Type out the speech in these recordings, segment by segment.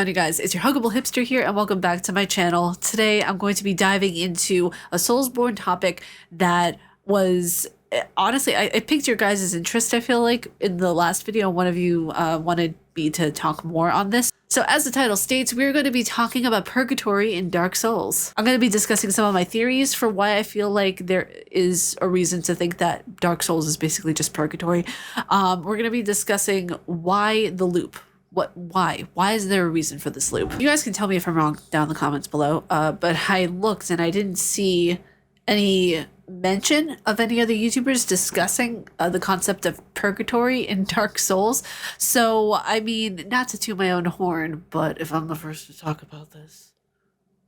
on, you guys? It's your Huggable Hipster here, and welcome back to my channel. Today, I'm going to be diving into a Soulsborne topic that was, honestly, I piqued your guys' interest, I feel like. In the last video, one of you wanted me to talk more on this. So as the title states, we're going to be talking about Purgatory in Dark Souls. I'm going to be discussing some of my theories for why I feel like there is a reason to think that Dark Souls is basically just Purgatory. We're going to be discussing why the loop. Why is there a reason for this loop? You guys can tell me if I'm wrong down in the comments below, but I looked and I didn't see any mention of any other YouTubers discussing the concept of Purgatory in Dark Souls. So, I mean, not to toot my own horn, but if I'm the first to talk about this,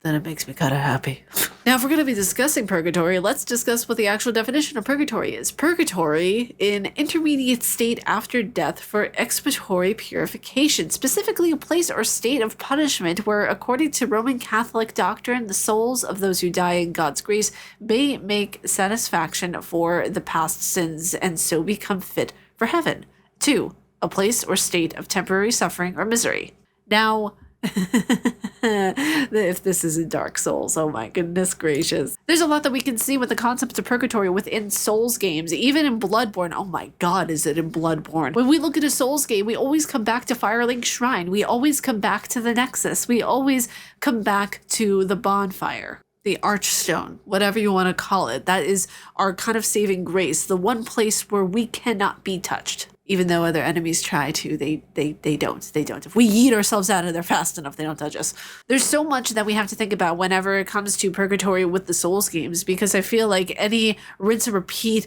then it makes me kind of happy. Now, if we're going to be discussing Purgatory, let's discuss what the actual definition of Purgatory is. Purgatory, an intermediate state after death for expiatory purification, specifically a place or state of punishment where, according to Roman Catholic doctrine, the souls of those who die in God's grace may make satisfaction for the past sins and so become fit for heaven. 2. A place or state of temporary suffering or misery. Now, if this isn't Dark Souls, oh my goodness gracious. There's a lot that we can see with the concept of Purgatory within Souls games, even in Bloodborne. Oh my god, is it in Bloodborne? When we look at a Souls game, we always come back to Firelink Shrine. We always come back to the Nexus. We always come back to the bonfire. The Archstone, whatever you want to call it. That is our kind of saving grace, the one place where we cannot be touched. Even though other enemies try to, they don't. If we yeet ourselves out of there fast enough, they don't touch us. There's so much that we have to think about whenever it comes to Purgatory with the Souls games, because I feel like any rinse and repeat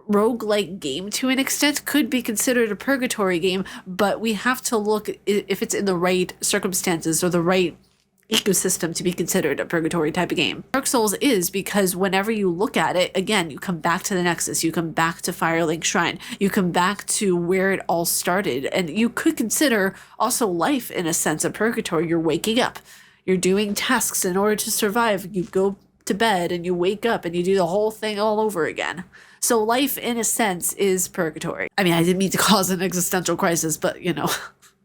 roguelike game to an extent could be considered a Purgatory game, but we have to look if it's in the right circumstances or the right ecosystem to be considered a Purgatory type of game. Dark Souls is because whenever you look at it, again, you come back to the Nexus, you come back to Firelink Shrine, you come back to where it all started, and you could consider also life in a sense of Purgatory. You're waking up, you're doing tasks in order to survive, you go to bed and you wake up and you do the whole thing all over again. So life in a sense is Purgatory. I mean, I didn't mean to cause an existential crisis, but you know,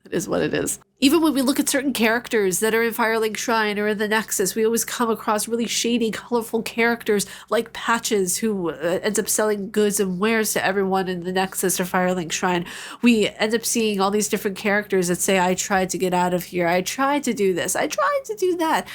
it is what it is. Even when we look at certain characters that are in Firelink Shrine or in the Nexus, we always come across really shady, colorful characters like Patches, who ends up selling goods and wares to everyone in the Nexus or Firelink Shrine. We end up seeing all these different characters that say, I tried to get out of here, I tried to do this, I tried to do that.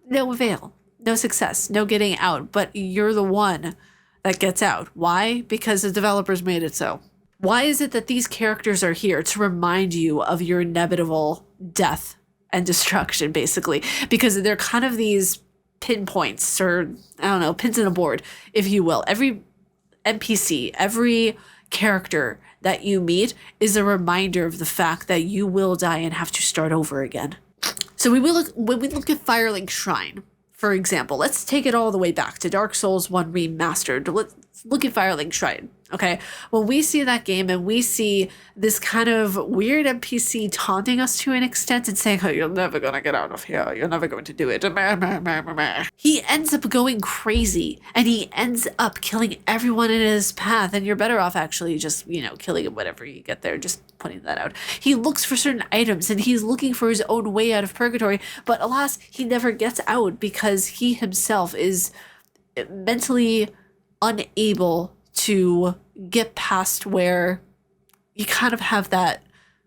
No avail, no success, no getting out, but you're the one that gets out. Why? Because the developers made it so. Why is it that these characters are here? To remind you of your inevitable death and destruction, basically. Because they're kind of these pinpoints, or I don't know, pins in a board, if you will. Every NPC, every character that you meet is a reminder of the fact that you will die and have to start over again. So when we look at Firelink Shrine, for example, let's take it all the way back to Dark Souls 1 Remastered. Let's look at Firelink Shrine, okay? When we see that game and we see this kind of weird NPC taunting us to an extent and saying, oh, you're never going to get out of here, you're never going to do it, he ends up going crazy and he ends up killing everyone in his path, and you're better off actually just, you know, killing him whenever you get there, just pointing that out. He looks for certain items and he's looking for his own way out of Purgatory, but alas, he never gets out because he himself is mentally unable to get past where you kind of have that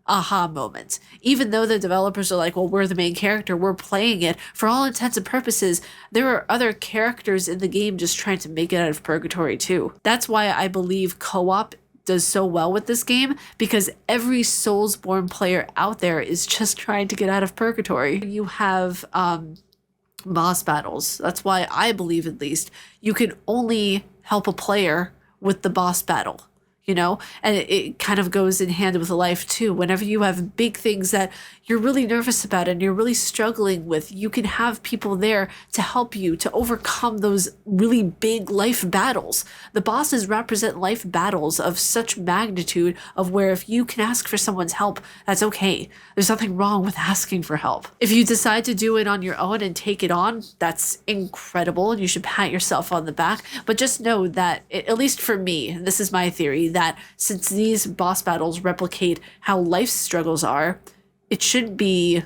aha moment. Even though the developers are like, well, we're the main character, we're playing it, for all intents and purposes, there are other characters in the game just trying to make it out of Purgatory too. That's why I believe co-op does so well with this game, because every Soulsborne player out there is just trying to get out of Purgatory. You have boss battles. That's why I believe, at least, you can only help a player with the boss battle, you know? And it kind of goes in hand with life too. Whenever you have big things that you're really nervous about and you're really struggling with, you can have people there to help you to overcome those really big life battles. The bosses represent life battles of such magnitude, of where if you can ask for someone's help, that's okay. There's nothing wrong with asking for help. If you decide to do it on your own and take it on, that's incredible and you should pat yourself on the back. But just know that, at least for me, and this is my theory, that since these boss battles replicate how life's struggles are, it should be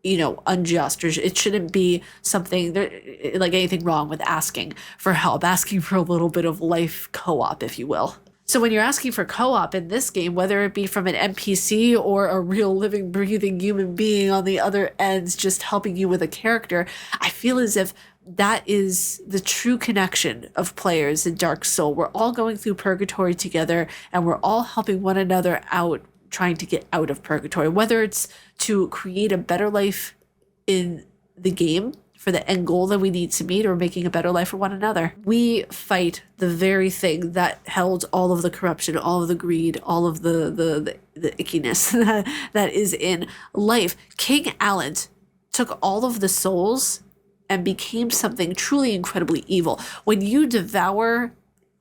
unjust, or it shouldn't be something like anything wrong with asking for help, asking for a little bit of life co-op, if you will. So when you're asking for co-op in this game, whether it be from an NPC or a real living, breathing human being on the other ends just helping you with a character, I feel as if that is the true connection of players in Dark Soul. We're all going through Purgatory together, and we're all helping one another out, trying to get out of Purgatory, whether it's to create a better life in the game for the end goal that we need to meet, or making a better life for one another. We fight the very thing that held all of the corruption, all of the greed, all of the ickiness that is in life. King Alan took all of the souls and became something truly incredibly evil. When you devour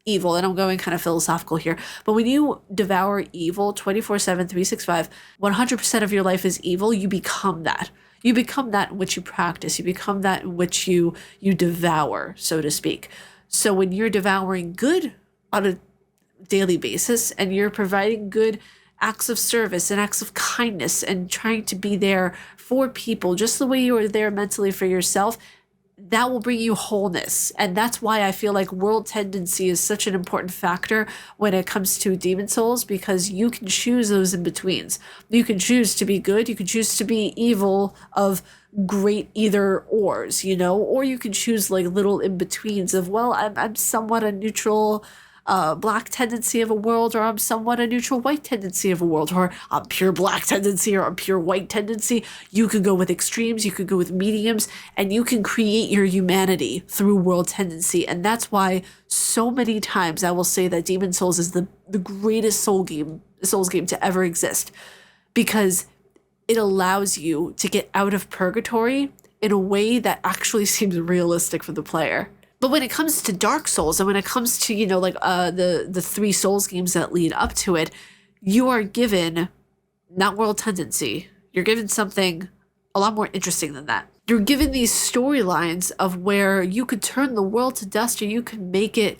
evil, and I'm going kind of philosophical here, but when you devour evil 24/7, 365, 100% of your life is evil, you become that. You become that in which you practice. You become that in which you devour, so to speak. So when you're devouring good on a daily basis, and you're providing good acts of service and acts of kindness and trying to be there for people just the way you are there mentally for yourself, that will bring you wholeness. And that's why I feel like world tendency is such an important factor when it comes to Demon Souls, because you can choose those in-betweens. You can choose to be good, you can choose to be evil of great either ors, or you can choose like little in-betweens of, well, I'm somewhat a neutral black tendency of a world, or I'm somewhat a neutral white tendency of a world, or I'm pure black tendency, or I'm pure white tendency. You could go with extremes, you could go with mediums, and you can create your humanity through world tendency. And that's why so many times I will say that Demon Souls is the greatest Souls game to ever exist, because it allows you to get out of Purgatory in a way that actually seems realistic for the player. But when it comes to Dark Souls, and when it comes to, the 3 Souls games that lead up to it, you are given not world tendency. You're given something a lot more interesting than that. You're given these storylines of where you could turn the world to dust, or you could make it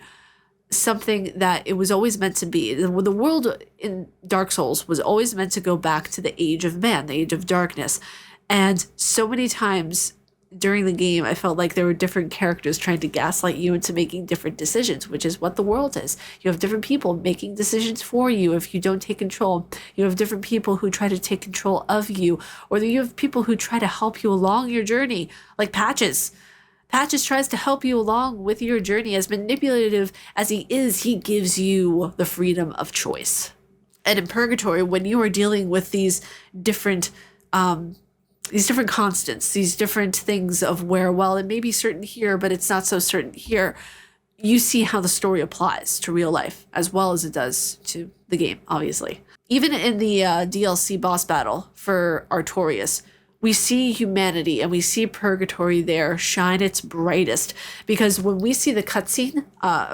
something that it was always meant to be. The world in Dark Souls was always meant to go back to the age of man, the age of darkness. And so many times during the game, I felt like there were different characters trying to gaslight you into making different decisions, which is what the world is. You have different people making decisions for you if you don't take control. You have different people who try to take control of you, or you have people who try to help you along your journey, like Patches. Patches tries to help you along with your journey. As manipulative as he is, he gives you the freedom of choice. And in Purgatory, when you are dealing with these different constants, these different things of where, well, it may be certain here, but it's not so certain here, you see how the story applies to real life as well as it does to the game, obviously. Even in the DLC boss battle for Artorias, we see humanity and we see Purgatory there shine its brightest, because when we see the cutscene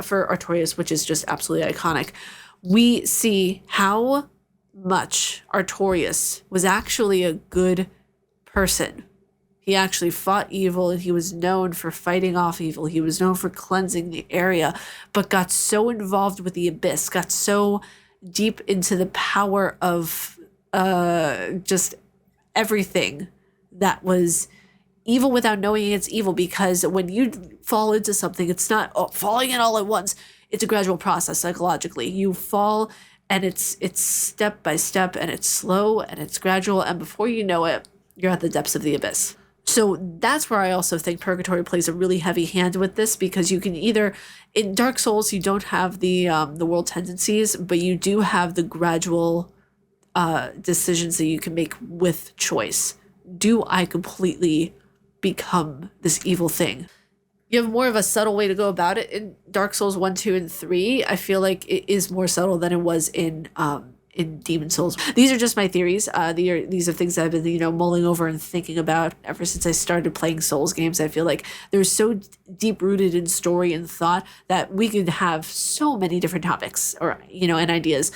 for Artorias, which is just absolutely iconic, we see how much Artorias was actually a good person. He actually fought evil, and he was known for fighting off evil. He was known for cleansing the area, but got so involved with the abyss, got so deep into the power of just everything that was evil without knowing it's evil. Because when you fall into something, it's not falling in all at once. It's a gradual process psychologically. You fall, and it's step by step, and it's slow, and it's gradual, and before you know it, you're at the depths of the abyss. So that's where I also think Purgatory plays a really heavy hand with this, because you can either, in Dark Souls, you don't have the world tendencies, but you do have the gradual decisions that you can make with choice. Do I completely become this evil thing? You have more of a subtle way to go about it in Dark Souls 1, 2, and 3. I feel like it is more subtle than it was in Demon Souls. These are just my theories. These are things that I've been, mulling over and thinking about ever since I started playing Souls games. I feel like they're so deep rooted in story and thought that we could have so many different topics or, and ideas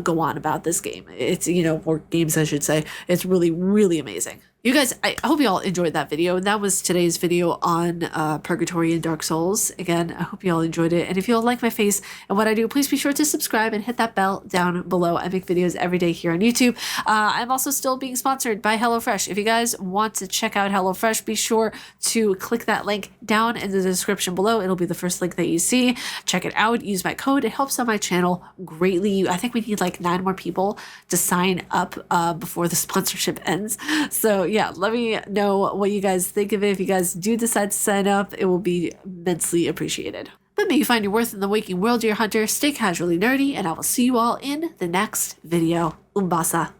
go on about this game. It's, or games, I should say. It's really, really amazing. You guys, I hope you all enjoyed that video. And that was today's video on Purgatory and Dark Souls. Again, I hope you all enjoyed it. And if you all like my face and what I do, please be sure to subscribe and hit that bell down below. I make videos every day here on YouTube. I'm also still being sponsored by HelloFresh. If you guys want to check out HelloFresh, be sure to click that link down in the description below. It'll be the first link that you see. Check it out. Use my code. It helps on my channel greatly. I think we need like 9 more people to sign up before the sponsorship ends. So yeah, let me know what you guys think of it. If you guys do decide to sign up, it will be immensely appreciated. But may you find your worth in the waking world, dear hunter. Stay casually nerdy, and I will see you all in the next video. Umbasa.